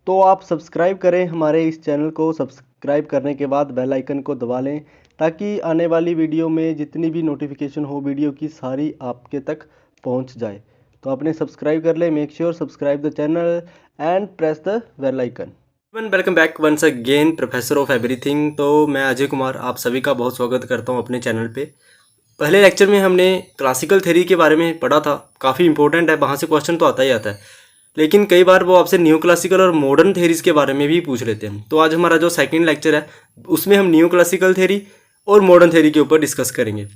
तो आप सब्सक्राइब करें हमारे इस चैनल को। सब्सक्राइब करने के बाद बेल आइकन को दबा लें ताकि आने वाली वीडियो में जितनी भी नोटिफिकेशन हो वीडियो की सारी आपके तक पहुंच जाए। तो आपने सब्सक्राइब कर ले। Make sure subscribe the channel and press the bell icon. Welcome back once again professor of everything. तो मैं अजय कुमार आप सभी का बहुत स्वागत करता हूं अपने चैनल पे। पहले लेक्चर में हमने क्लासिकल थ्योरी के बारे में पढ़ा था, काफ़ी इंपॉर्टेंट है, वहाँ से क्वेश्चन तो आता ही आता है, लेकिन कई बार वो आपसे न्यू क्लासिकल और मॉडर्न थ्योरीज के बारे में भी पूछ लेते हैं। तो आज हमारा जो सेकंड लेक्चर है उसमें हम न्यू क्लासिकल थ्योरी और मॉडर्न थ्योरी के ऊपर डिस्कस करेंगे।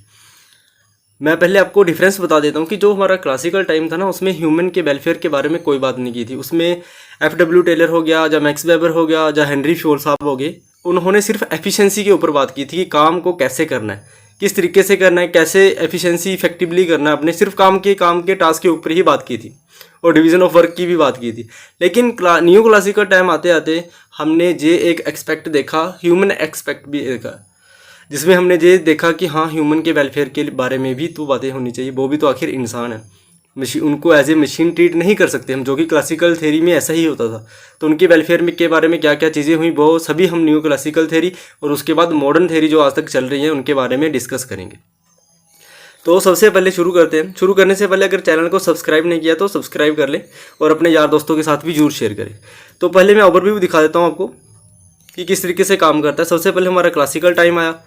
मैं पहले आपको डिफरेंस बता देता हूँ कि जो हमारा क्लासिकल टाइम था ना, उसमें ह्यूमन के वेलफेयर के बारे में कोई बात नहीं की थी। उसमें F.W. टेलर हो गया, या मैक्स वेबर हो गया, या हेनरी फ्योल साहब हो गए, उन्होंने सिर्फ एफिशिएंसी के ऊपर बात की थी कि काम को कैसे करना है, किस तरीके से करना है, कैसे एफिशिएंसी इफेक्टिवली करना है। अपने सिर्फ काम के टास्क के ऊपर ही बात की थी और डिवीज़न ऑफ वर्क की भी बात की थी। लेकिन न्यू क्लासिकल टाइम आते आते हमने ये एक एक्सपेक्ट देखा, ह्यूमन एक्सपेक्ट भी देखा, जिसमें हमने ये देखा कि हाँ, ह्यूमन के वेलफेयर के बारे में भी तो बातें होनी चाहिए। वो भी तो आखिर इंसान है, मशीन, उनको एज ए मशीन ट्रीट नहीं कर सकते हम, जो कि क्लासिकल थ्योरी में ऐसा ही होता था। तो उनके वेलफेयर में के बारे में क्या क्या चीज़ें हुई वो सभी हम न्यू क्लासिकल थ्योरी और उसके बाद मॉडर्न थ्योरी जो आज तक चल रही है उनके बारे में डिस्कस करेंगे। तो सबसे पहले शुरू करते हैं। शुरू करने से पहले अगर चैनल को सब्सक्राइब नहीं किया तो सब्सक्राइब कर लें और अपने यार दोस्तों के साथ भी जरूर शेयर करें। तो पहले मैं ओवरव्यू दिखा देता हूँ आपको कि किस तरीके से काम करता है। सबसे पहले हमारा क्लासिकल टाइम आया।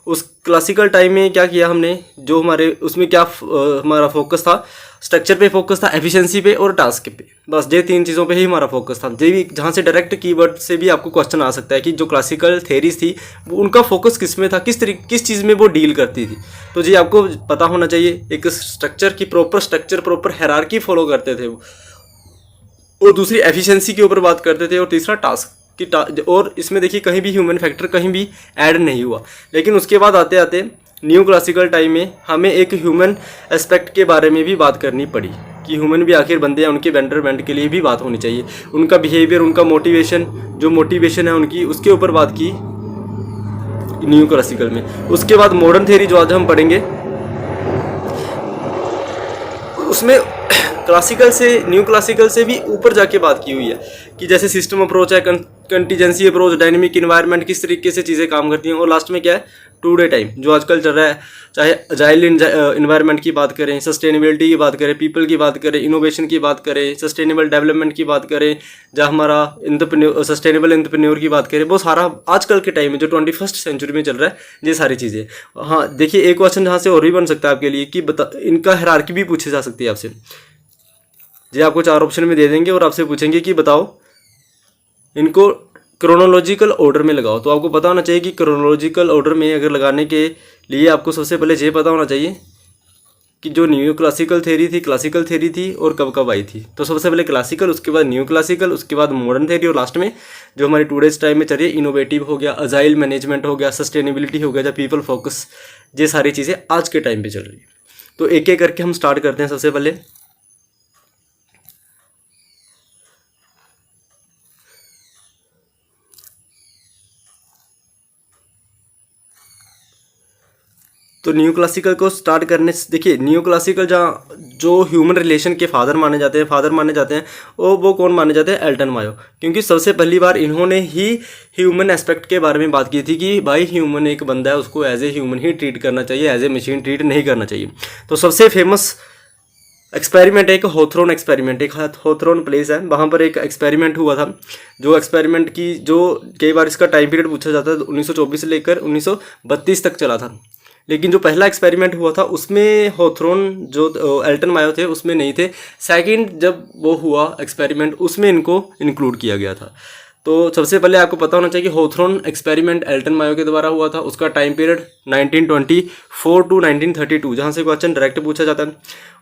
उस क्लासिकल टाइम में क्या किया हमने, जो हमारे उसमें क्या हमारा फोकस था, स्ट्रक्चर पे फोकस था, एफिशिएंसी पे और टास्क पे। बस ये तीन चीज़ों पे ही हमारा फोकस था। ये भी जहाँ से डायरेक्ट कीवर्ड से भी आपको क्वेश्चन आ सकता है कि जो क्लासिकल थेरीज थी वो उनका फोकस किस में था, किस चीज़ में वो डील करती थी। तो जी आपको पता होना चाहिए, एक स्ट्रक्चर की प्रॉपर हायरार्की फॉलो करते थे वो, और दूसरी एफिशिएंसी के ऊपर बात करते थे, और तीसरा टास्क और इसमें देखिए कहीं भी ह्यूमन फैक्टर कहीं भी ऐड नहीं हुआ। लेकिन उसके बाद आते आते न्यू क्लासिकल टाइम में हमें एक ह्यूमन एस्पेक्ट के बारे में भी बात करनी पड़ी कि ह्यूमन भी आखिर बंदे हैं, उनके बेटरमेंट के लिए भी बात होनी चाहिए। उनका बिहेवियर, उनका मोटिवेशन, जो मोटिवेशन है उनकी, उसके ऊपर बात की न्यू क्लासिकल में। उसके बाद मॉडर्न थ्योरी जो आज हम पढ़ेंगे उसमें क्लासिकल से, न्यू क्लासिकल से भी ऊपर जाके बात की हुई है कि जैसे सिस्टम अप्रोच है, कंटीजेंसी अप्रोच, डायनेमिक इन्वायरमेंट, किस तरीके से चीज़ें काम करती हैं। और लास्ट में क्या है, टू डे टाइम जो आजकल चल रहा है, चाहे अजाइल इन्वायरमेंट की बात करें, सस्टेनेबिलिटी की बात करें, पीपल की बात करें, इनोवेशन की बात करें, सस्टेनेबल डेवलपमेंट की बात करें, जहाँ हमारा सस्टेनेबल एंटरप्रेन्योर की बात करें, वो सारा आजकल के टाइम में जो 21st सेंचुरी में चल रहा है, ये सारी चीज़ें। हाँ देखिए, एक क्वेश्चन जहाँ से और भी बन सकता है आपके लिए कि इनका हायरार्की भी पूछी जा सकती है आपसे। जी आपको 4 ऑप्शन में दे देंगे और आपसे पूछेंगे कि बताओ इनको क्रोनोलॉजिकल ऑर्डर में लगाओ। तो आपको पता होना चाहिए कि क्रोनोलॉजिकल ऑर्डर में अगर लगाने के लिए आपको सबसे पहले ये पता होना चाहिए कि जो न्यू क्लासिकल थ्योरी थी और कब कब आई थी। तो सबसे पहले क्लासिकल, उसके बाद न्यू क्लासिकल, उसके बाद मॉडर्न थ्योरी, और लास्ट में जो हमारी टूडेज टाइम में चल रही है, इनोवेटिव हो गया, अजाइल मैनेजमेंट हो गया, सस्टेनेबिलिटी हो गया, या पीपल फोकस, ये सारी चीज़ें आज के टाइम पर चल रही है। तो एक एक करके हम स्टार्ट करते हैं। सबसे पहले तो न्यू क्लासिकल को स्टार्ट करने से देखिए, न्यू क्लासिकल जहाँ जो ह्यूमन रिलेशन के फादर माने जाते हैं वो कौन माने जाते हैं, एल्टन मायो। क्योंकि सबसे पहली बार इन्होंने ही ह्यूमन एस्पेक्ट के बारे में बात की थी कि भाई ह्यूमन एक बंदा है, उसको एज ए ह्यूमन ही ट्रीट करना चाहिए, एज ए मशीन ट्रीट नहीं करना चाहिए। तो सबसे फेमस एक्सपेरिमेंट एक हॉथरॉन एक्सपेरिमेंट, एक हॉथरॉन प्लेस है, वहाँ पर एक एक्सपेरिमेंट हुआ था। जो एक्सपेरिमेंट की जो कई बार इसका टाइम पीरियड पूछा जाता है, 1924 से लेकर 1932 तक चला था। लेकिन जो पहला एक्सपेरिमेंट हुआ था उसमें हॉथरॉन, जो एल्टन मायो थे, उसमें नहीं थे। सेकंड जब वो हुआ एक्सपेरिमेंट, उसमें इनको इंक्लूड किया गया था। तो सबसे पहले आपको पता होना चाहिए कि हॉथरॉन एक्सपेरिमेंट एल्टन मायो के द्वारा हुआ था। उसका टाइम पीरियड 1924 टू 1932, जहाँ से क्वेश्चन डायरेक्ट पूछा जाता है।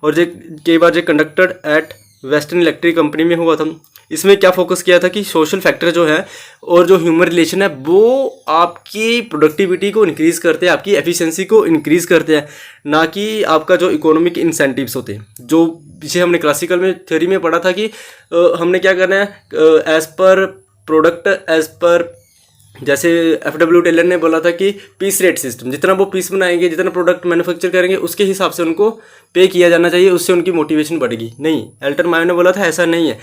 और जो कई बार जो conducted at western electric company में हुआ था। इसमें क्या फोकस किया था कि सोशल फैक्टर जो है और जो ह्यूमन रिलेशन है वो आपकी प्रोडक्टिविटी को इंक्रीज़ करते हैं, आपकी एफिशिएंसी को इंक्रीज़ करते हैं, ना कि आपका जो इकोनॉमिक इंसेंटिव्स होते हैं। जो पीछे हमने क्लासिकल में थ्योरी में पढ़ा था कि हमने क्या करना है, as per product, as per, जैसे F.W. टेलर ने बोला था कि पीस रेट सिस्टम, जितना वो पीस बनाएंगे, जितना प्रोडक्ट मैन्युफैक्चर करेंगे, उसके हिसाब से उनको पे किया जाना चाहिए, उससे उनकी मोटिवेशन बढ़ेगी। नहीं, एल्टन मायो ने बोला था ऐसा नहीं है।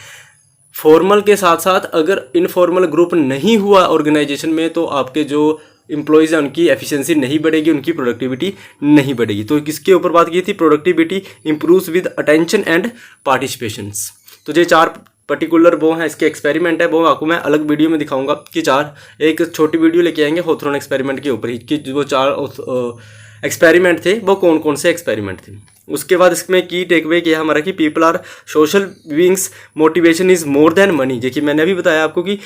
फॉर्मल के साथ साथ अगर इनफॉर्मल ग्रुप नहीं हुआ ऑर्गेनाइजेशन में तो आपके जो एम्प्लॉयज़ हैं उनकी एफिशिएंसी नहीं बढ़ेगी, उनकी प्रोडक्टिविटी नहीं बढ़ेगी। तो किसके ऊपर बात की थी? Productivity improves with attention and participations. तो ये 4 पर्टिकुलर वो हैं, इसके एक्सपेरिमेंट है, वो आपको मैं अलग वीडियो में दिखाऊंगा कि 4 एक छोटी वीडियो लेके आएंगे होथ्रॉन एक्सपेरिमेंट के ऊपर ही कि वो 4 एक्सपेरिमेंट थे वो कौन कौन से एक्सपेरिमेंट थे। उसके बाद इसमें की टेकअवे किया हमारा कि people are social beings, motivation is more than money. देखिए मैंने अभी बताया आपको कि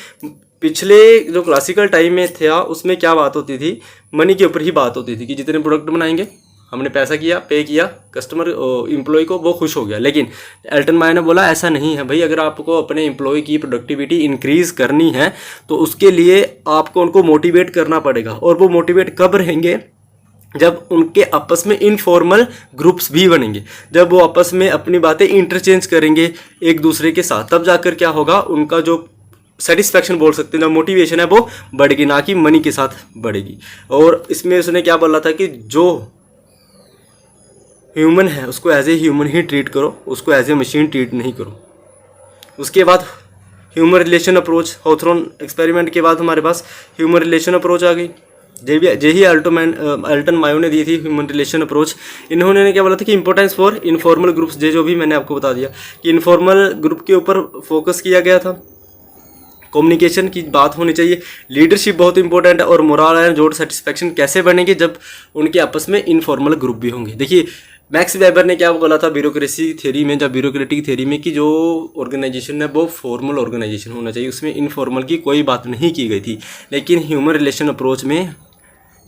पिछले जो क्लासिकल टाइम में था उसमें क्या बात होती थी, मनी के ऊपर ही बात होती थी कि जितने प्रोडक्ट बनाएंगे, हमने पैसा किया, पे किया, कस्टमर एम्प्लॉय को, वो खुश हो गया। लेकिन एल्टन मायो ने बोला ऐसा नहीं है भाई, अगर आपको अपने एम्प्लॉय की प्रोडक्टिविटी इंक्रीज़ करनी है तो उसके लिए आपको उनको मोटिवेट करना पड़ेगा। और वो मोटिवेट कब रहेंगे? जब उनके आपस में इनफॉर्मल ग्रुप्स भी बनेंगे, जब वो आपस में अपनी बातें इंटरचेंज करेंगे एक दूसरे के साथ, तब जाकर क्या होगा, उनका जो सेटिस्फैक्शन बोल सकते हैं, जो मोटिवेशन है वो बढ़ेगी, ना कि मनी के साथ बढ़ेगी। और इसमें उसने क्या बोला था कि जो ह्यूमन है उसको एज ए ह्यूमन ही ट्रीट करो, उसको एज ए मशीन ट्रीट नहीं करो। उसके बाद ह्यूमन रिलेशन अप्रोच, होथ्रॉन एक्सपेरिमेंट के बाद हमारे पास ह्यूमन रिलेशन अप्रोच आ गई। यही एल्टन मायो ने दी थी ह्यूमन रिलेशन अप्रोच। इन्होंने क्या बोला था कि इंपॉर्टेंस फॉर इनफॉर्मल ग्रुप्स, जो भी मैंने आपको बता दिया कि इनफॉर्मल ग्रुप के ऊपर फोकस किया गया था। कम्युनिकेशन की बात होनी चाहिए, लीडरशिप बहुत इंपॉर्टेंट है, और मोरल एंड जॉब सेटिस्फैक्शन कैसे बनेंगे? जब उनके आपस में इनफॉर्मल ग्रुप भी होंगे। देखिए मैक्स वेबर ने क्या बोला था ब्यूरोक्रेसी थ्योरी में, जब ब्यूरोक्रेटिक थ्योरी में, कि जो ऑर्गेनाइजेशन है वो फॉर्मल ऑर्गेनाइजेशन होना चाहिए, उसमें इनफॉर्मल की कोई बात नहीं की गई थी। लेकिन ह्यूमन रिलेशन अप्रोच में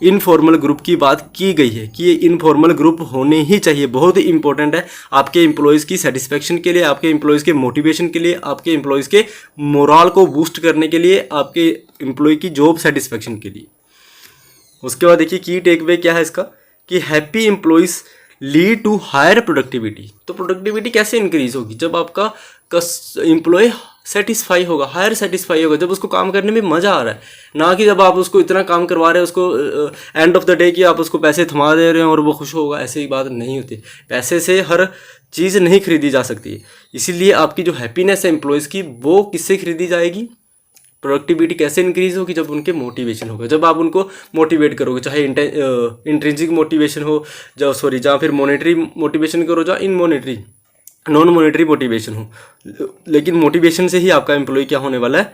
इनफॉर्मल ग्रुप की बात की गई है कि ये इनफॉर्मल ग्रुप होने ही चाहिए। बहुत ही इंपॉर्टेंट है आपके एम्प्लॉयज़ की सेटिस्फैक्शन के लिए, आपके एम्प्लॉयज़ के मोटिवेशन के लिए, आपके एम्प्लॉयज़ के मोरल को बूस्ट करने के लिए, आपके एम्प्लॉय की जॉब सेटिस्फैक्शन के लिए। उसके बाद देखिए की टेकअवे क्या है इसका, कि happy employees lead to higher productivity. तो प्रोडक्टिविटी कैसे इंक्रीज होगी? जब आपका एम्प्लॉय सेटिस्फाई होगा, हायर सेटिस्फाई होगा, जब उसको काम करने में मज़ा आ रहा है, ना कि जब आप उसको इतना काम करवा रहे हैं उसको एंड ऑफ द डे कि आप उसको पैसे थमा दे रहे हैं और वो खुश होगा। ऐसे ही बात नहीं होती, पैसे से हर चीज़ नहीं खरीदी जा सकती है। इसीलिए आपकी जो हैप्पीनेस है एम्प्लॉयज़ की, वो किससे खरीदी जाएगी? प्रोडक्टिविटी कैसे इंक्रीज होगी? जब उनके मोटिवेशन होगा, जब आप उनको मोटिवेट करोगे, चाहे इंट्रिंसिक मोटिवेशन हो, जहाँ फिर मॉनेटरी मोटिवेशन करो, जहाँ इन मॉनेटरी नॉन मॉनेटरी मोटिवेशन हो, लेकिन मोटिवेशन से ही आपका एम्प्लॉय क्या होने वाला है?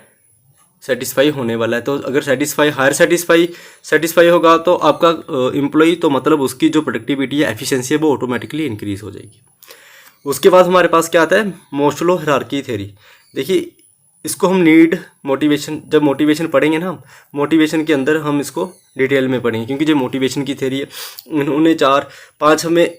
सेटिस्फाई होने वाला है। तो अगर हायर सेटिस्फाई होगा तो आपका एम्प्लॉय, तो मतलब उसकी जो प्रोडक्टिविटी है, एफिशिएंसी है, वो ऑटोमेटिकली इंक्रीज हो जाएगी। उसके बाद हमारे पास क्या आता है? Maslow hierarchy theory. देखिए इसको हम नीड मोटिवेशन, जब मोटिवेशन पढ़ेंगे ना, हम मोटिवेशन के अंदर हम इसको डिटेल में पढ़ेंगे, क्योंकि जो मोटिवेशन की थ्योरी है उन्होंने 4-5 हमें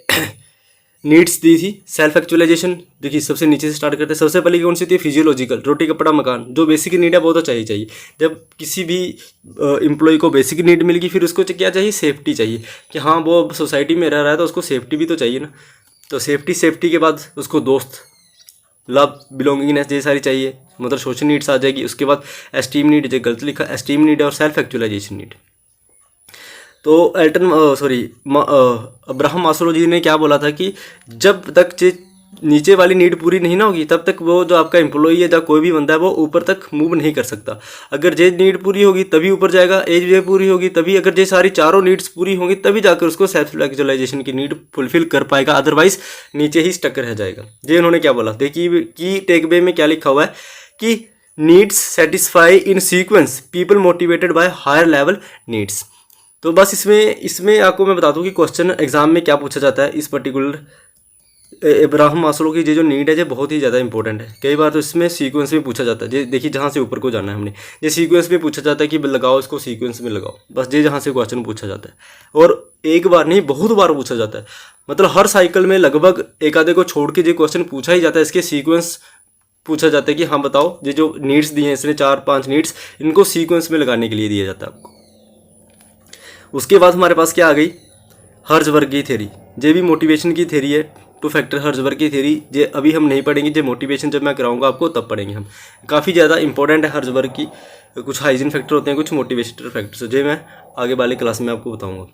नीड्स दी थी। सेल्फ एक्चुअलाइजेशन, देखिए सबसे नीचे से स्टार्ट करते हैं। सबसे पहले कौन सी थी? फिजियोलॉजिकल, रोटी कपड़ा मकान, जो बेसिक नीड है वो तो चाहिए। जब किसी भी एम्प्लॉय को बेसिक नीड मिल गई, फिर उसको क्या चाहिए? सेफ्टी चाहिए, कि हाँ वो सोसाइटी में रह रहा है तो उसको सेफ्टी भी तो चाहिए ना। तो सेफ्टी के बाद उसको दोस्त, लव, बिलोंगिंगनेस, ये सारी चाहिए, मतलब सोशल नीड्स आ जाएगी। उसके बाद एस्टीम नीड, जो गलत लिखा, एस्टीम नीड और सेल्फ एक्चुअलाइजेशन नीड। तो अब्राहम मास्लो जी ने क्या बोला था कि जब तक नीचे वाली नीड पूरी नहीं ना होगी, तब तक वो जो आपका एम्प्लॉई है या कोई भी बंदा है वो ऊपर तक मूव नहीं कर सकता। अगर जे नीड पूरी होगी तभी ऊपर जाएगा, एज जे पूरी होगी तभी, अगर जे सारी चारों नीड्स पूरी होंगी तभी जाकर उसको सेल्फ एक्चुअलाइजेशन की नीड फुलफिल कर पाएगा, अदरवाइज नीचे ही स्टक रह जाएगा। ये उन्होंने क्या बोला? देखिए की टेकअवे में क्या लिखा हुआ है कि needs satisfy in sequence, people motivated by higher level needs. तो बस इसमें आपको मैं बता दूं कि क्वेश्चन एग्जाम में क्या पूछा जाता है इस पर्टिकुलर अब्राहम मास्लो की जो नीड है, ये बहुत ही ज़्यादा इंपॉर्टेंट है। कई बार तो इसमें सीक्वेंस में पूछा जाता है। देखिए जहाँ से ऊपर को जाना है हमने, ये सीक्वेंस में पूछा जाता है कि लगाओ इसको सीक्वेंस में लगाओ, बस ये जहाँ से क्वेश्चन पूछा जाता है। और एक बार नहीं, बहुत बार पूछा जाता है, मतलब हर साइकिल में लगभग एक आधे को छोड़ के ये क्वेश्चन पूछा ही जाता है। इसके सीक्वेंस पूछा जाता है कि हाँ बताओ, ये जो नीड्स दिए हैं इसने 4-5 नीड्स, इनको सीक्वेंस में लगाने के लिए दिया जाता है आपको। उसके बाद हमारे पास क्या आ गई? हर्ज़बर्ग की थ्योरी। ये भी मोटिवेशन की थ्योरी है, 2 फैक्टर हर्ज़बर्ग की थ्योरी। ये अभी हम नहीं पढ़ेंगे, ये मोटिवेशन जब मैं कराऊंगा आपको तब पढ़ेंगे हम। काफ़ी ज़्यादा इंपॉर्टेंट है हर्ज़बर्ग की, कुछ हाइजीन फैक्टर होते हैं, कुछ मोटिवेशनल फैक्टर्स, जो मैं आगे वाले क्लास में आपको बताऊँगा।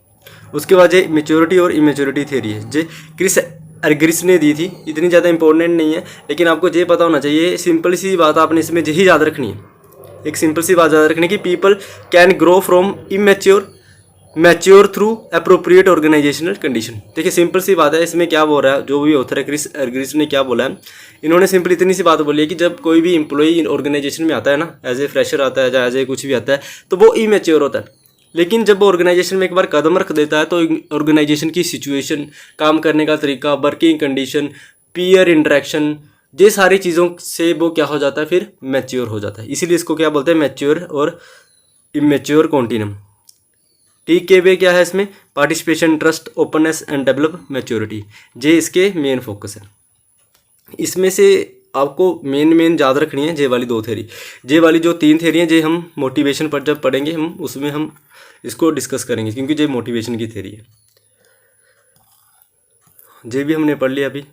उसके बाद ये मेच्योरिटी और इमेच्योरिटी थ्योरी है, जो क्रिस एर्गरिस ने दी थी, इतनी ज़्यादा इंपॉर्टेंट नहीं है, लेकिन आपको ये पता होना चाहिए। सिंपल सी बात आपने इसमें यही याद रखनी है, एक सिंपल सी बात याद रखनी कि people can grow from immature mature through appropriate organisational condition. देखिए सिंपल सी बात है, इसमें क्या बोल रहा है जो भी ऑथर है क्रिस एर्गरिस ने क्या बोला है, इन्होंने सिंपल इतनी सी बात बोली है कि जब कोई भी एम्प्लॉई ऑर्गेनाइजेशन में आता है ना, एज ए फ्रेशर आता है या एज ए कुछ भी आता है, तो वो इमेच्योर होता है। लेकिन जब वो ऑर्गेनाइजेशन में एक बार कदम रख देता है तो ऑर्गेनाइजेशन की सिचुएशन, काम करने का तरीका, वर्किंग कंडीशन, पीयर इंटरेक्शन, ये सारी चीज़ों से वो क्या हो जाता है, फिर मैच्योर हो जाता है। इसीलिए इसको क्या बोलते हैं, मैच्योर और इमेच्योर कॉन्टिन्यूम। टी के वे क्या है इसमें, participation, trust, openness and develop maturity, ये इसके मेन फोकस है। इसमें से आपको मेन याद रखनी है जे वाली 2 थ्योरी, जे वाली जो 3 थ्योरी हैं, जे हम मोटिवेशन पर जब पढ़ेंगे हम उसमें हम इसको डिस्कस करेंगे, क्योंकि ये मोटिवेशन की थ्योरी है। जे भी हमने पढ़ लिया अभी।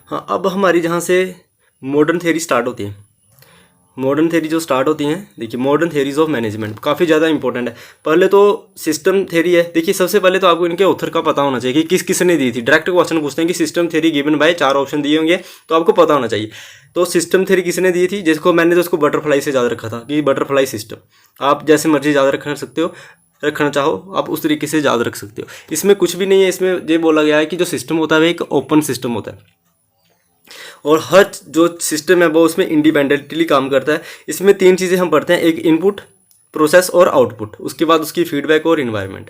हाँ, अब हमारी जहाँ से मॉडर्न थ्योरी स्टार्ट होती है, मॉडर्न थ्योरी जो स्टार्ट होती हैं, देखिए मॉडर्न थ्योरीज ऑफ मैनेजमेंट काफ़ी ज़्यादा इंपॉर्टेंट है। पहले तो सिस्टम थ्योरी है। देखिए सबसे पहले तो आपको इनके ऑथर का पता होना चाहिए कि किसने दी थी। डायरेक्ट क्वेश्चन पूछते हैं कि system theory given by, 4 option दिए होंगे तो आपको पता होना चाहिए। तो सिस्टम थ्योरी किसने दी थी, जिसको मैंने तो उसको बटरफ्लाई से याद रखा था कि बटरफ्लाई सिस्टम। आप जैसे मर्जी याद रख सकते हो, रखना चाहो आप उस तरीके से याद रख सकते हो। इसमें कुछ भी नहीं है, इसमें ये बोला गया है कि जो सिस्टम होता है वो एक ओपन सिस्टम होता है और हर जो सिस्टम है वो उसमें इंडिपेंडेंटली काम करता है। इसमें 3 चीज़ें हम पढ़ते हैं, एक इनपुट, प्रोसेस और आउटपुट, उसके बाद उसकी फीडबैक और इन्वायरमेंट।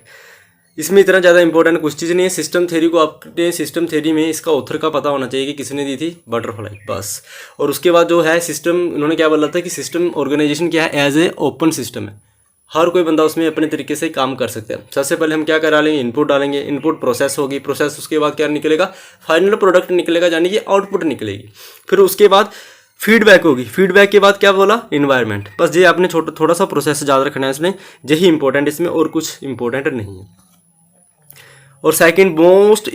इसमें इतना ज़्यादा इंपॉर्टेंट कुछ चीज़ नहीं है। सिस्टम थ्योरी को आपने सिस्टम थ्योरी में इसका ऑथर का पता होना चाहिए कि किसने दी थी, बटरफ्लाई, बस। और उसके बाद जो है सिस्टम, उन्होंने क्या बोला था कि सिस्टम ऑर्गेनाइजेशन क्या है, एज ए ओपन सिस्टम है, हर कोई बंदा उसमें अपने तरीके से काम कर सकते हैं। सबसे पहले हम क्या करा लेंगे, इनपुट डालेंगे, इनपुट प्रोसेस होगी, प्रोसेस उसके बाद क्या निकलेगा, फाइनल प्रोडक्ट निकलेगा, यानी कि आउटपुट निकलेगी। फिर उसके बाद फीडबैक होगी, फीडबैक के बाद क्या बोला, इन्वायरमेंट। बस ये आपने थोड़ा सा प्रोसेस ज़्यादा रखना है इसमें, यही इंपॉर्टेंट, इसमें और कुछ इंपॉर्टेंट नहीं है। और second most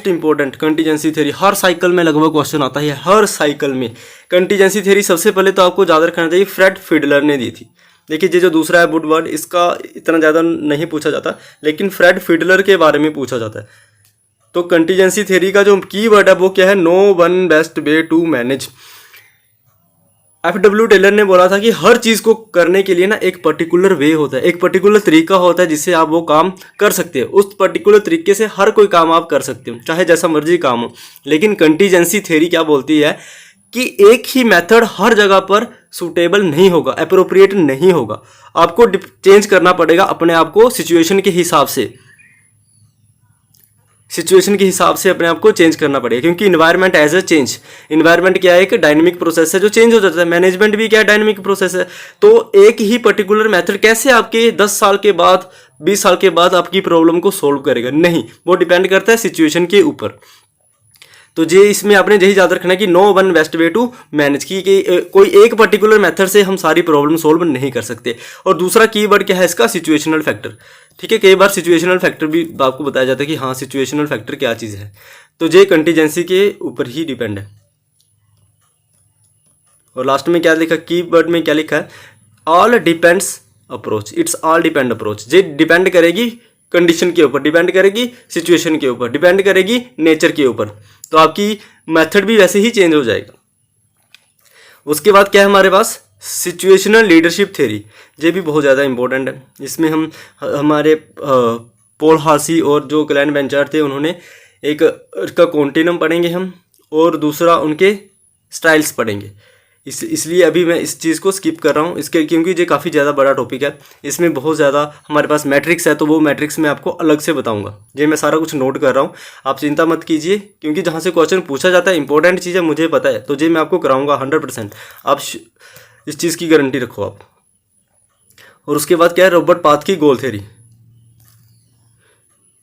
important contingency theory, हर साइकिल में लगभग क्वेश्चन आता है, हर साइकिल में कंटीजेंसी थ्योरी सबसे पहले तो आपको याद रखना चाहिए, फ्रेड फिडलर ने दी थी। देखिए ये जो दूसरा है वुडवर्ड, इसका इतना ज़्यादा नहीं पूछा जाता, लेकिन फ्रेड फिडलर के बारे में पूछा जाता है। तो कंटीजेंसी थ्योरी का जो की वर्ड है वो क्या है, no one best way to manage. FW Taylor ने बोला था कि हर चीज़ को करने के लिए ना एक पर्टिकुलर वे होता है, एक पर्टिकुलर तरीका होता है जिससे आप वो काम कर सकते हो। उस पर्टिकुलर तरीके से हर कोई काम आप कर सकते हो, चाहे जैसा मर्जी काम हो। लेकिन कंटीजेंसी थ्योरी क्या बोलती है कि एक ही मेथड हर जगह पर सूटेबल नहीं होगा, अप्रोप्रिएट नहीं होगा, आपको चेंज करना पड़ेगा अपने आप को सिचुएशन के हिसाब से, सिचुएशन के हिसाब से अपने आप को चेंज करना पड़ेगा। क्योंकि environment as a change, environment क्या है, एक डायनेमिक प्रोसेस है जो चेंज हो जाता है। मैनेजमेंट भी क्या है, डायनेमिक प्रोसेस है। तो एक ही पर्टिकुलर मेथड कैसे आपके 10 साल के बाद, 20 साल के बाद आपकी प्रॉब्लम को सोल्व करेगा, नहीं, वो डिपेंड करता है सिचुएशन के ऊपर। तो ये इसमें आपने यही याद रखना है कि no one best way to manage, की कोई एक पर्टिकुलर मेथड से हम सारी प्रॉब्लम सोल्व नहीं कर सकते। और दूसरा कीवर्ड क्या है इसका, सिचुएशनल फैक्टर। ठीक है, कई बार सिचुएशनल फैक्टर भी आपको बताया जाता है कि हाँ सिचुएशनल फैक्टर क्या चीज़ है। तो ये कंटीजेंसी के ऊपर ही डिपेंड है। और लास्ट में क्या लिखा, कीवर्ड में क्या लिखा है, all depends approach, it's all depend approach. ये डिपेंड करेगी कंडीशन के ऊपर, डिपेंड करेगी सिचुएशन के ऊपर, डिपेंड करेगी नेचर के ऊपर। तो आपकी मेथड भी वैसे ही चेंज हो जाएगा। उसके बाद क्या है हमारे पास, सिचुएशनल लीडरशिप थ्योरी। ये भी बहुत ज़्यादा इंपॉर्टेंट है। इसमें हम हमारे पॉल हार्सी और जो ग्लेन बेंचार्ड थे उन्होंने एक उसका कॉन्टिन्यूम पढ़ेंगे हम, और दूसरा उनके स्टाइल्स पढ़ेंगे। इसलिए अभी मैं इस चीज़ को स्किप कर रहा हूँ इसके, क्योंकि ये काफ़ी ज़्यादा बड़ा टॉपिक है। इसमें बहुत ज़्यादा हमारे पास मैट्रिक्स है, तो वो मैट्रिक्स मैं आपको अलग से बताऊंगा। ये मैं सारा कुछ नोट कर रहा हूँ, आप चिंता मत कीजिए, क्योंकि जहाँ से क्वेश्चन पूछा जाता है इंपॉर्टेंट चीज़ें मुझे पता है, तो ये मैं आपको कराऊंगा 100%। आप इस चीज़ की गारंटी रखो आप। और उसके बाद क्या है, रॉबर्ट पाथ की गोल थ्योरी।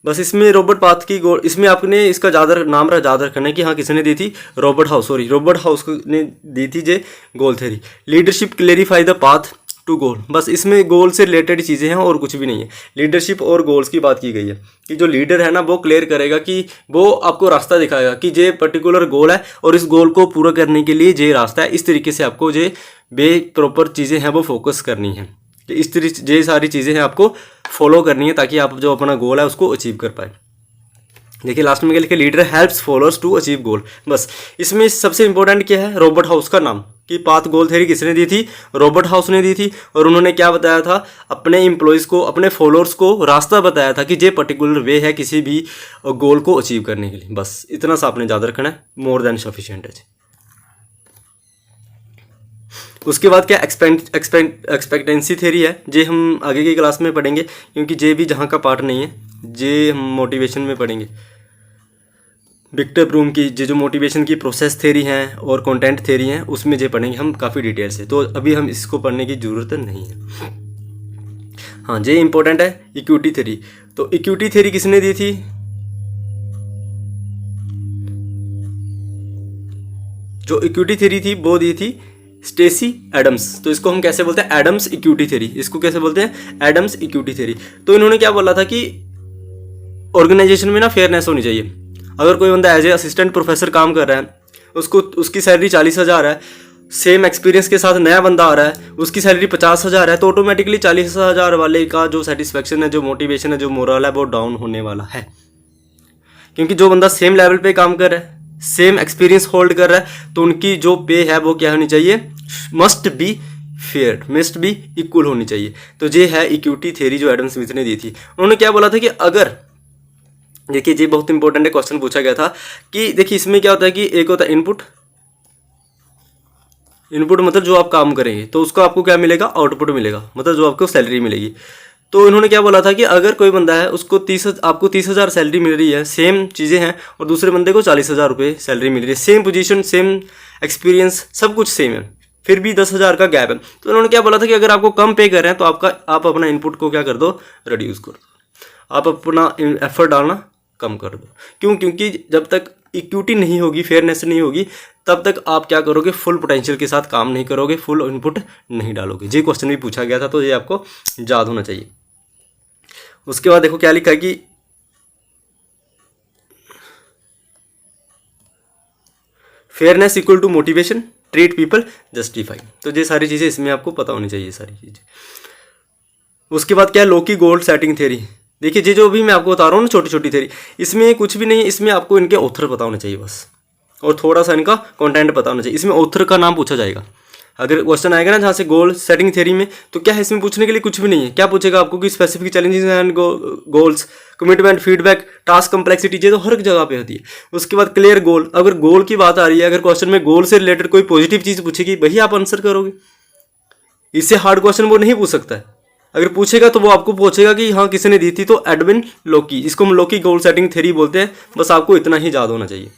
बस इसमें रॉबर्ट पाथ की गोल, इसमें आपने इसका ज़्यादा नाम याद रखना है कि हाँ किसने दी थी, रॉबर्ट हाउस ने दी थी जे goal theory. Leadership clarify the path to goal. बस इसमें गोल से रिलेटेड चीज़ें हैं और कुछ भी नहीं है। लीडरशिप और गोल्स की बात की गई है कि जो लीडर है ना वो क्लियर करेगा कि वो आपको रास्ता दिखाएगा कि ये पर्टिकुलर गोल है और इस गोल को पूरा करने के लिए ये रास्ता है, इस तरीके से आपको ये बे प्रॉपर चीज़ें हैं वो फोकस करनी है। इस तरह ये सारी चीज़ें हैं आपको फॉलो करनी है ताकि आप जो अपना गोल है उसको अचीव कर पाए। देखिए लास्ट में क्या लिखा, leader helps followers to achieve goal. बस इसमें सबसे इंपॉर्टेंट क्या है, रॉबर्ट हाउस का नाम कि पाथ गोल थ्योरी किसने दी थी, रॉबर्ट हाउस ने दी थी। और उन्होंने क्या बताया था, अपने एम्प्लॉयज़ को, अपने फॉलोअर्स को रास्ता बताया था कि ये पर्टिकुलर वे है किसी भी गोल को अचीव करने के लिए। बस इतना सा आपने याद रखना है, मोर देन सफिशिएंट है। उसके बाद क्या एक्सपेक्टेंसी थ्योरी है, जे हम आगे की क्लास में पढ़ेंगे क्योंकि जे भी जहाँ का पार्ट नहीं है, जे हम मोटिवेशन में पढ़ेंगे। विक्टर ब्रूम की जो मोटिवेशन की प्रोसेस थ्योरी हैं और कंटेंट थ्योरी हैं उसमें जो पढ़ेंगे हम काफ़ी डिटेल से, तो अभी हम इसको पढ़ने की ज़रूरत नहीं है। हाँ, ये इंपॉर्टेंट है इक्विटी थ्योरी। तो इक्विटी थ्योरी किसने दी थी, जो इक्विटी थ्योरी थी वो दी थी स्टेसी एडम्स। तो इसको हम कैसे बोलते हैं, एडम्स इक्विटी थ्योरी। इसको कैसे बोलते हैं, एडम्स इक्विटी थ्योरी। तो इन्होंने क्या बोला था कि ऑर्गेनाइजेशन में ना फेयरनेस होनी चाहिए। अगर कोई बंदा एज ए असिस्टेंट प्रोफेसर काम कर रहा है, उसकी सैलरी 40,000 है, सेम एक्सपीरियंस के साथ नया बंदा आ रहा है, उसकी सैलरी 50,000 है, तो ऑटोमेटिकली 40,000 वाले का जो सेटिस्फेक्शन है, जो मोटिवेशन है, जो मोरल है, वो डाउन होने वाला है। क्योंकि जो बंदा सेम लेवल पे काम कर रहा है, सेम एक्सपीरियंस होल्ड कर रहा है, तो उनकी जो पे है वो क्या होनी चाहिए, must be fair, must be equal होनी चाहिए। तो ये है इक्विटी थ्योरी जो एडम स्मिथ ने दी थी। उन्होंने क्या बोला था कि अगर, देखिए ये बहुत इंपॉर्टेंट है, क्वेश्चन पूछा गया था कि देखिए इसमें क्या होता है कि एक होता है इनपुट, इनपुट मतलब जो आप काम करेंगे तो उसको आपको क्या मिलेगा, आउटपुट मिलेगा, मतलब जो आपको सैलरी मिलेगी। तो इन्होंने क्या बोला था कि अगर कोई बंदा है उसको आपको 30,000 सैलरी मिल रही है, सेम चीज़ें हैं, और दूसरे बंदे को 40,000 रुपये सैलरी मिल रही है, सेम पोजीशन, सेम एक्सपीरियंस, सब कुछ सेम है, फिर भी 10,000 का गैप है। तो उन्होंने क्या बोला था कि अगर आपको कम पे कर रहे हैं तो आप अपना इनपुट को क्या कर दो, रिड्यूस कर दो, आप अपना एफर्ट डालना कम कर दो। क्यों, क्योंकि जब तक इक्विटी नहीं होगी, फेयरनेस नहीं होगी, तब तक आप क्या करोगे, फुल पोटेंशियल के साथ काम नहीं करोगे, फुल इनपुट नहीं डालोगे। ये क्वेश्चन भी पूछा गया था, तो ये आपको याद होना चाहिए। उसके बाद देखो क्या लिखा है कि fairness equal to motivation, treat people justify. तो ये सारी चीज़ें इसमें आपको पता होनी चाहिए, सारी चीज़ें। उसके बाद क्या है, लोकी गोल सेटिंग थ्योरी। देखिए ये जो भी मैं आपको बता रहा हूँ ना, छोटी छोटी थ्योरी, इसमें कुछ भी नहीं है, इसमें आपको इनके ऑथर पता होना चाहिए बस, और थोड़ा सा इनका कंटेंट पता होना चाहिए। इसमें ऑथर का नाम पूछा जाएगा, अगर क्वेश्चन आएगा ना जहाँ से गोल सेटिंग थ्योरी में, तो क्या है इसमें पूछने के लिए कुछ भी नहीं है। क्या पूछेगा आपको कि specific challenges and goals, commitment, feedback, task complexity, ये तो हर जगह पे होती है। उसके बाद क्लियर गोल, अगर गोल की बात आ रही है, अगर क्वेश्चन में गोल से रिलेटेड कोई पॉजिटिव चीज़ पूछेगी, वही आप आंसर करोगे। इससे हार्ड क्वेश्चन वो नहीं पूछ सकता है। अगर पूछेगा तो वो आपको पूछेगा कि हाँ किसने दी थी, तो एडविन लोकी, इसको हम लोकी गोल सेटिंग थ्योरी बोलते हैं। बस आपको इतना ही याद होना चाहिए।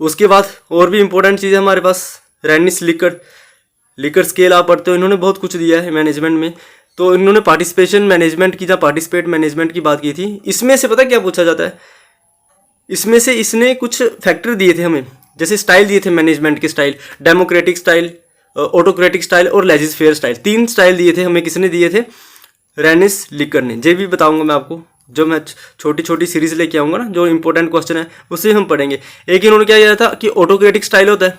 उसके बाद और भी इंपॉर्टेंट चीज़ है हमारे पास, रेनिस लिकर स्केल आप पढ़ते हो, इन्होंने बहुत कुछ दिया है मैनेजमेंट में। तो इन्होंने पार्टिसिपेशन मैनेजमेंट की, जहाँ पार्टिसिपेट मैनेजमेंट की बात की थी, इसमें से पता क्या पूछा जाता है, इसमें से इसने कुछ फैक्टर दिए थे हमें, जैसे स्टाइल दिए थे मैनेजमेंट के, style democratic style, autocratic style और लेजिस फेयर स्टाइल, 3 स्टाइल दिए थे हमें। किसने दिए थे, रेनिस लिकर ने। ये भी बताऊंगा मैं आपको, जो मैं छोटी छोटी सीरीज लेके आऊँगा ना, जो इंपॉर्टेंट क्वेश्चन है उससे हम पढ़ेंगे। एक इन्होंने क्या किया था कि ऑटोक्रेटिक स्टाइल होता है,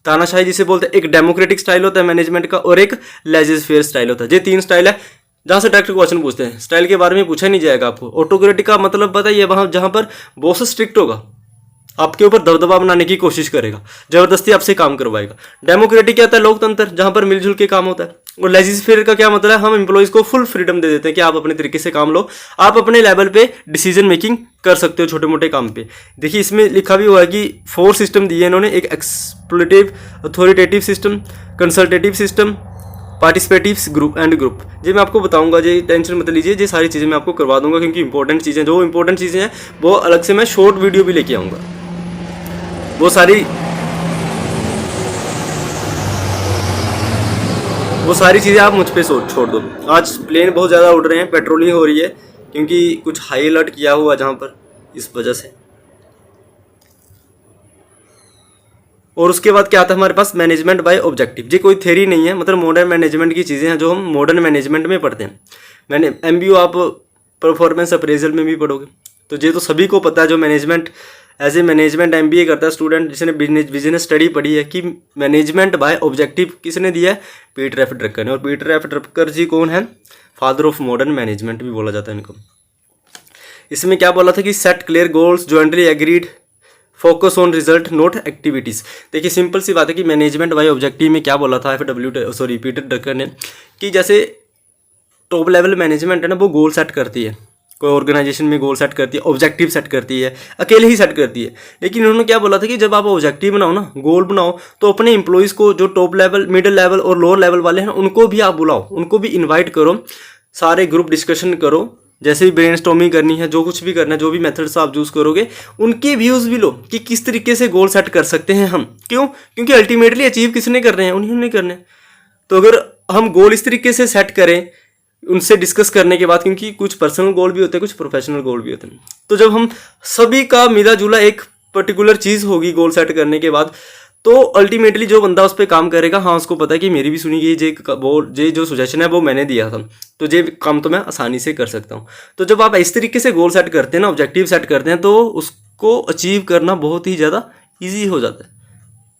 तानाशाही जिसे बोलते हैं, एक डेमोक्रेटिक स्टाइल होता है मैनेजमेंट का, और एक लेजिस फेयर स्टाइल होता है। ये 3 स्टाइल है जहाँ से डायरेक्ट क्वेश्चन पूछते हैं। स्टाइल के बारे में पूछा नहीं जाएगा आपको। ऑटोक्रेटिक का मतलब बताइए, वहाँ जहाँ पर बॉस स्ट्रिक्ट होगा, आपके ऊपर दबदबा बनाने की कोशिश करेगा, जबरदस्ती आपसे काम करवाएगा। डेमोक्रेटिक क्या होता है, लोकतंत्र, जहां पर मिलजुल के काम होता है। और लेजिस फेयर का क्या मतलब है, हम एम्प्लॉइज को फुल फ्रीडम दे देते हैं कि आप अपने तरीके से काम लो, आप अपने लेवल पे डिसीजन मेकिंग कर सकते हो छोटे मोटे काम पे। देखिए इसमें लिखा भी हुआ है कि 4 सिस्टम दिए इन्होंने, एक explorative, authoritative system, consultative system, participative group and group. जी मैं आपको बताऊंगा, जी टेंशन मत लीजिए, ये सारी चीज़ें मैं आपको करवा दूंगा, क्योंकि इंपॉर्टेंट चीज़ें, जो इंपॉर्टेंट चीज़ें हैं वो अलग से मैं शॉर्ट वीडियो भी लेके आऊँगा। वो सारी चीज़ें आप मुझ पे छोड़ दो। आज प्लेन बहुत ज़्यादा उड़ रहे हैं, पेट्रोलिंग हो रही है, क्योंकि कुछ हाई अलर्ट किया हुआ जहाँ पर, इस वजह से। और उसके बाद क्या आता है हमारे पास, मैनेजमेंट बाय ऑब्जेक्टिव। ये कोई थ्योरी नहीं है, मतलब मॉडर्न मैनेजमेंट की चीज़ें हैं जो हम मॉडर्न मैनेजमेंट में पढ़ते हैं। मैंने MBO आप परफॉर्मेंस अप्रेजल में भी पढ़ोगे, तो ये तो सभी को पता है जो management as a management MBA करता है स्टूडेंट जिसने बिजनेस स्टडी पढ़ी है कि मैनेजमेंट बाय ऑब्जेक्टिव किसने दिया है, पीटर एफ ड्रकर ने। और पीटर एफ ड्रकर जी कौन है, फादर ऑफ मॉडर्न मैनेजमेंट भी बोला जाता है इनको। इसमें क्या बोला था कि set clear goals, jointly agreed, focus on result note activities. देखिए सिंपल सी बात है कि मैनेजमेंट बाय ऑब्जेक्टिव में क्या बोला था पीटर ड्रकर ने, कि जैसे टॉप लेवल मैनेजमेंट है ना, वो गोल सेट करती है, कोई ऑर्गेनाइजेशन में गोल सेट करती है, ऑब्जेक्टिव सेट करती है, अकेले ही सेट करती है। लेकिन उन्होंने क्या बोला था कि जब आप ऑब्जेक्टिव बनाओ ना, गोल बनाओ, तो अपने एम्प्लॉयज़ को जो टॉप लेवल, मिडिल लेवल और लोअर लेवल वाले हैं उनको भी आप बुलाओ, उनको भी इन्वाइट करो, सारे ग्रुप डिस्कशन करो, जैसे भी ब्रेनस्टॉर्मिंग करनी है, जो कुछ भी करना है, जो भी मेथड्स आप यूज़ करोगे, उनके व्यूज़ भी लो कि किस तरीके से गोल सेट कर सकते हैं हम। क्यों? क्योंकि अल्टीमेटली अचीव किसने करने हैं, उन्हीं ने करने हैं। तो अगर हम गोल इस तरीके से सेट करें उनसे डिस्कस करने के बाद, क्योंकि कुछ पर्सनल गोल भी होते हैं, कुछ प्रोफेशनल गोल भी होते हैं, तो जब हम सभी का मिला जुला एक पर्टिकुलर चीज़ होगी गोल सेट करने के बाद, तो अल्टीमेटली जो बंदा उस पर काम करेगा, हाँ उसको पता है कि मेरी भी सुनी गई जे जो सजेशन है वो मैंने दिया था, तो ये काम तो मैं आसानी से कर सकता हूँ। तो जब आप इस तरीके से गोल सेट करते हैं ना, ऑब्जेक्टिव सेट करते हैं, तो उसको अचीव करना बहुत ही ज़्यादा ईजी हो जाता है,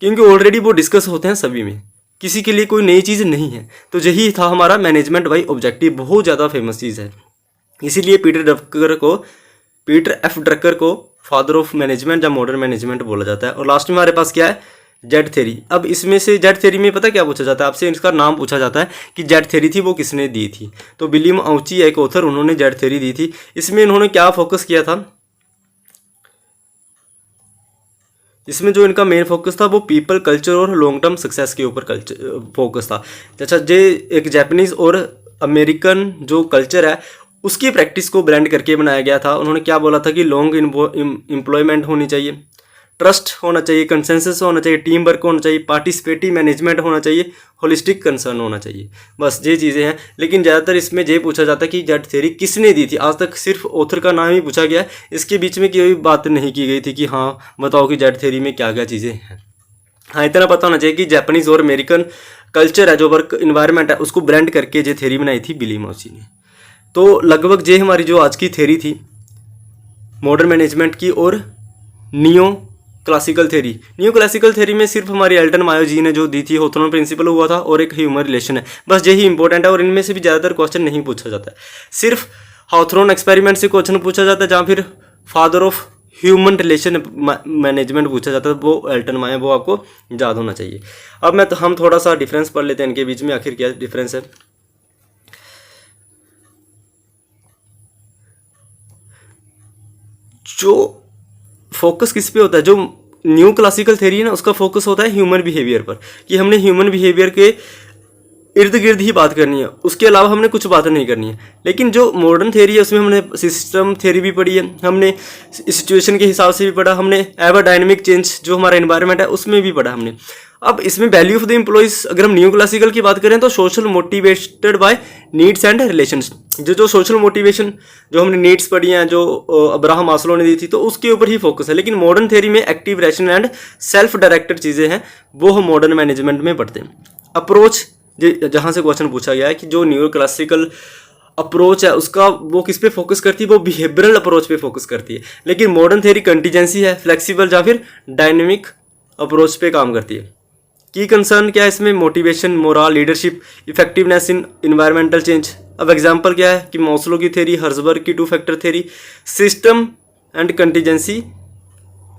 क्योंकि ऑलरेडी वो डिस्कस होते हैं सभी में, किसी के लिए कोई नई चीज़ नहीं है। तो यही था हमारा मैनेजमेंट बाय ऑब्जेक्टिव, बहुत ज़्यादा फेमस चीज़ है। इसीलिए पीटर एफ ड्रकर को फादर ऑफ मैनेजमेंट या मॉडर्न मैनेजमेंट बोला जाता है। और लास्ट में हमारे पास क्या है, जेड थ्योरी। अब इसमें से जेड थ्योरी में पता क्या पूछा जाता है आपसे, इसका नाम पूछा जाता है कि जेड थ्योरी थी वो किसने दी थी। तो विलियम आउची एक ऑथर, उन्होंने जेड थ्योरी दी थी। इसमें इन्होंने क्या फोकस किया था, इसमें जो इनका मेन फोकस था वो पीपल, कल्चर और लॉन्ग टर्म सक्सेस के ऊपर फोकस था। अच्छा, जो एक जापानीज़ और अमेरिकन जो कल्चर है उसकी प्रैक्टिस को ब्लेंड करके बनाया गया था। उन्होंने क्या बोला था कि लॉन्ग एम्प्लॉयमेंट होनी चाहिए, ट्रस्ट होना चाहिए, कंसेंसस होना चाहिए, टीम वर्क होना चाहिए, पार्टिसिपेटिव मैनेजमेंट होना चाहिए, होलिस्टिक कंसर्न होना चाहिए। बस ये चीज़ें हैं। लेकिन ज़्यादातर इसमें ये पूछा जाता है कि जेड थ्योरी किसने दी थी। आज तक सिर्फ ऑथर का नाम ही पूछा गया है, इसके बीच में कोई बात नहीं की गई थी कि हाँ बताओ कि जेड थ्योरी में क्या क्या चीज़ें हैं। हाँ, इतना पता होना चाहिए कि जापानीज़ और अमेरिकन कल्चर है, जो वर्क इन्वायरमेंट है, उसको ब्लेंड करके ये थ्योरी बनाई थी विलियम आउची ने। तो लगभग ये हमारी जो आज की थ्योरी थी मॉडर्न मैनेजमेंट की और नियो क्लासिकल थ्योरी में सिर्फ हमारी एल्टन मायो जी ने जो दी थी, होथर्न प्रिंसिपल हुआ था और एक ह्यूमन रिलेशन है, बस यही इंपॉर्टेंट है। और इनमें से भी ज़्यादातर क्वेश्चन नहीं पूछा जाता है, सिर्फ हाउथर्न एक्सपेरिमेंट से क्वेश्चन पूछा जाता है, जहाँ फिर father of human relation management पूछा जाता है, वो एल्टन मायो, वो आपको याद होना चाहिए। अब हम थोड़ा सा डिफरेंस पढ़ लेते हैं इनके बीच में, आखिर क्या डिफरेंस है। जो फोकस किस पे होता है, जो न्यू क्लासिकल थ्योरी है ना, उसका फोकस होता है ह्यूमन बिहेवियर पर, कि हमने ह्यूमन बिहेवियर के इर्द गिर्द ही बात करनी है, उसके अलावा हमने कुछ बात नहीं करनी है। लेकिन जो मॉडर्न थ्योरी है उसमें हमने सिस्टम थ्योरी भी पढ़ी है, हमने सिचुएशन के हिसाब से भी पढ़ा, हमने एवर डायनेमिक चेंज जो हमारा एनवायरनमेंट है उसमें भी पढ़ा हमने। अब इसमें वैल्यू ऑफ द एम्प्लॉयज़ अगर हम न्यू क्लासिकल की बात करें तो social motivated by needs and relations. जो सोशल मोटिवेशन जो हमने नीड्स पढ़ी हैं, जो अब्राहम मास्लो ने दी थी, तो उसके ऊपर ही फोकस है। लेकिन मॉडर्न थ्योरी में active, rational and self directed चीज़ें हैं, वो हम मॉडर्न मैनेजमेंट में पढ़ते हैं। अप्रोच, जहाँ से क्वेश्चन पूछा गया है कि जो न्यू क्लासिकल अप्रोच है उसका वो किस पे फोकस करती है, वो बिहेवियरल अप्रोच पे फोकस करती है। लेकिन मॉडर्न थ्योरी कंटीजेंसी है, फ्लेक्सिबल या फिर डायनेमिक अप्रोच पे काम करती है। की कंसर्न क्या है इसमें, motivation, moral, leadership, effectiveness in environmental change. अब एग्जांपल क्या है कि मास्लो की थ्योरी, हर्जबर्ग की 2 factor theory, system and contingency,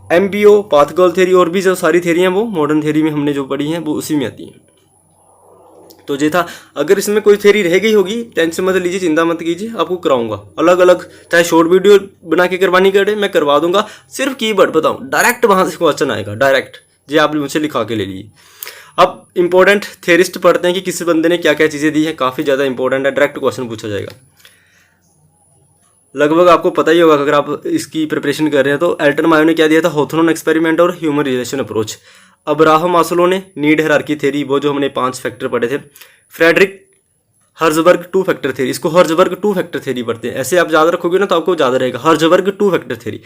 MBO, path goal theory, और भी जो सारी थ्योरी हैं वो मॉडर्न थ्योरी में हमने जो पढ़ी हैं वो उसी में आती हैं। तो ये था। अगर इसमें कोई थ्योरी रह गई होगी टेंशन मत लीजिए, चिंता मत कीजिए, आपको कराऊंगा अलग अलग, चाहे शॉर्ट वीडियो बना के करवानी करे मैं करवा दूंगा। सिर्फ कीवर्ड बताऊँ, डायरेक्ट वहाँ से क्वेश्चन आएगा, डायरेक्ट जी आप मुझसे लिखा के ले लीजिए। अब इंपॉर्टेंट थ्योरिस्ट पढ़ते हैं कि किसी बंदे ने क्या क्या चीज़ें दी हैं, काफ़ी ज़्यादा इंपॉर्टेंट है, डायरेक्ट क्वेश्चन पूछा जाएगा। लगभग आपको पता ही होगा अगर आप इसकी प्रिपरेशन कर रहे हैं। तो एल्टन मायो ने क्या दिया था, हाउथर्न एक्सपेरिमेंट और human relation approach. Abraham Maslow ने नीड हायरार्की थ्योरी, वो जो हमने 5 फैक्टर पढ़े थे। फ्रेडरिक हर्जबर्ग 2 फैक्टर थ्योरी, इसको हर्जबर्ग 2 फैक्टर थ्योरी पढ़ते हैं, ऐसे आप याद रखोगे ना तो आपको याद रहेगा, Herzberg 2 factor theory.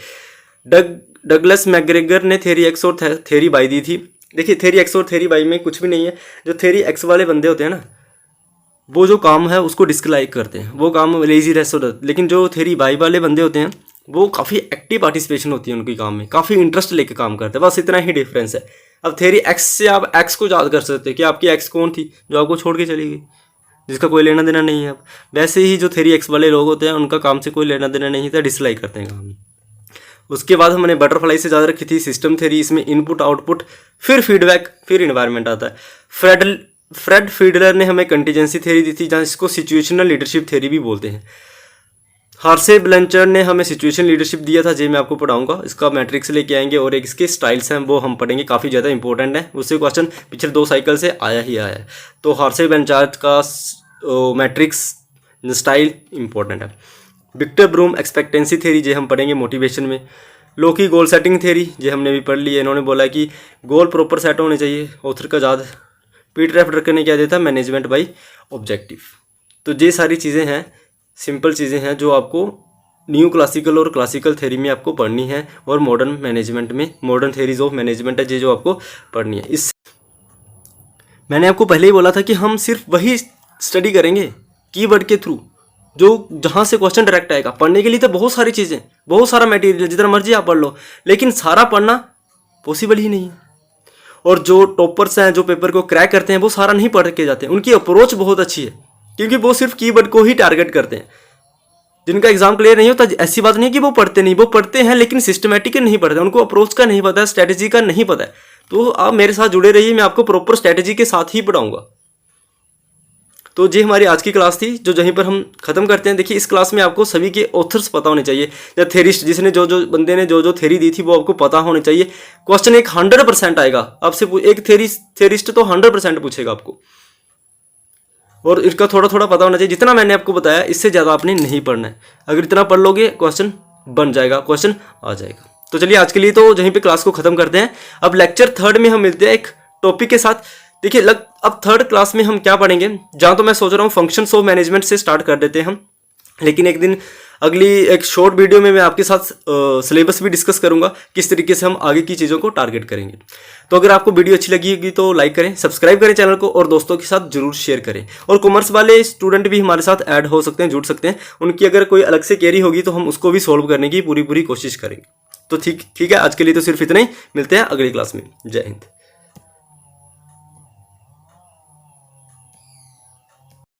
Douglas McGregor ने थ्योरी एक्स और थ्योरी वाई दी थी। देखिए थ्योरी एक्स और थ्योरी वाई में कुछ भी नहीं है। जो थ्योरी एक्स वाले बंदे होते हैं ना, वो जो काम है उसको डिस्क्राइब करते हैं, वो काम लेजीनेस होता है। लेकिन जो थ्योरी वाई वाले बंदे होते हैं वो काफ़ी एक्टिव पार्टिसिपेशन होती है उनके काम में, काफ़ी इंटरेस्ट लेके काम करते हैं, बस इतना ही डिफरेंस है। अब थ्योरी एक्स से आप एक्स को याद कर सकते हैं कि आपकी एक्स कौन थी जो आपको छोड़ के चली गई, जिसका कोई लेना देना नहीं है। अब वैसे ही जो थ्योरी एक्स वाले लोग होते हैं उनका काम से कोई लेना देना नहीं था, डिसलाइक करते हैं काम। उसके बाद हमने बटरफ्लाई से ज़्यादा रखी थी सिस्टम थ्योरी, इसमें इनपुट आउटपुट फिर फीडबैक फिर इन्वायरमेंट आता है। फ्रेड फीडलर ने हमें कंटीजेंसी थ्योरी दी थी, जहाँ इसको सिचुएशनल लीडरशिप थ्योरी भी बोलते हैं। हार्से ब्लंचर ने हमें सिचुएशन लीडरशिप दिया था, जो मैं आपको पढ़ाऊंगा, इसका मैट्रिक्स लेके आएंगे और एक इसके स्टाइल्स हैं वो हम पढ़ेंगे, काफ़ी ज़्यादा इंपॉर्टेंट है। उससे क्वेश्चन पिछले 2 साइकिल से आया ही आया है। तो हार्से ब्लंचर का मैट्रिक्स स्टाइल इंपॉर्टेंट है। विक्टर ब्रूम एक्सपेक्टेंसी थ्योरी जो हम पढ़ेंगे मोटिवेशन में। लोकी गोल सेटिंग थ्योरी जो हमने भी पढ़ ली है, इन्होंने बोला कि गोल प्रॉपर सेट होने चाहिए, ऑथर का याद। पीटर एफ ड्रकर ने क्या दिया था, मैनेजमेंट बाय ऑब्जेक्टिव। तो ये सारी चीज़ें हैं, सिंपल चीज़ें हैं जो आपको न्यू क्लासिकल और क्लासिकल थ्योरी में आपको पढ़नी है, और मॉडर्न मैनेजमेंट में मॉडर्न थ्योरीज ऑफ मैनेजमेंट है ये जो आपको पढ़नी है। इस मैंने आपको पहले ही बोला था कि हम सिर्फ वही स्टडी करेंगे कीवर्ड के थ्रू जो जहाँ से क्वेश्चन डायरेक्ट आएगा। पढ़ने के लिए तो बहुत सारी चीज़ें, बहुत सारा मटेरियल जितना मर्जी आप पढ़ लो, लेकिन सारा पढ़ना पॉसिबल ही नहीं है। और जो टॉपर्स हैं, जो पेपर को क्रैक करते हैं, वो सारा नहीं पढ़ के जाते हैं। उनकी अप्रोच बहुत अच्छी है, क्योंकि वो सिर्फ कीवर्ड को ही टारगेट करते हैं। जिनका एग्जाम क्लियर नहीं होता, ऐसी बात नहीं कि वो पढ़ते नहीं, वो पढ़ते हैं, लेकिन सिस्टमेटिक नहीं पढ़ते, उनको अप्रोच का नहीं पता है, स्ट्रैटेजी का नहीं पता है। तो आप मेरे साथ जुड़े रहिए, मैं आपको प्रॉपर स्ट्रैटेजी के साथ ही पढ़ाऊंगा। तो ये हमारी आज की क्लास थी, जो यहीं पर हम खत्म करते हैं। देखिए, इस क्लास में आपको सभी के ऑथर्स पता होने चाहिए, या थेरिस्ट जिसने जो बंदे ने जो थेरी दी थी वो आपको पता होने चाहिए। क्वेश्चन एक 100% आएगा आपसे, एक थेरिस्ट तो 100% पूछेगा आपको, और इसका थोड़ा थोड़ा पता होना चाहिए। जितना मैंने आपको बताया इससे ज़्यादा आपने नहीं पढ़ना है। अगर इतना पढ़ लोगे क्वेश्चन बन जाएगा, क्वेश्चन आ जाएगा। तो चलिए आज के लिए तो यहीं पे क्लास को खत्म करते हैं। अब लेक्चर 3 में हम मिलते हैं एक टॉपिक के साथ। देखिए अब 3rd क्लास में हम क्या पढ़ेंगे, जहाँ तो मैं सोच रहा हूँ फंक्शंस ऑफ मैनेजमेंट से स्टार्ट कर देते हैं हम, लेकिन एक दिन अगली एक शॉर्ट वीडियो में मैं आपके साथ सिलेबस भी डिस्कस करूंगा, किस तरीके से हम आगे की चीज़ों को टारगेट करेंगे। तो अगर आपको वीडियो अच्छी लगी होगी तो लाइक करें, सब्सक्राइब करें चैनल को, और दोस्तों के साथ जरूर शेयर करें। और कॉमर्स वाले स्टूडेंट भी हमारे साथ ऐड हो सकते हैं, जुड़ सकते हैं। उनकी अगर कोई अलग से क्वेरी होगी तो हम उसको भी सॉल्व करने की पूरी कोशिश करेंगे। तो ठीक है, आज के लिए तो सिर्फ इतना ही। मिलते हैं अगली क्लास में। जय हिंद।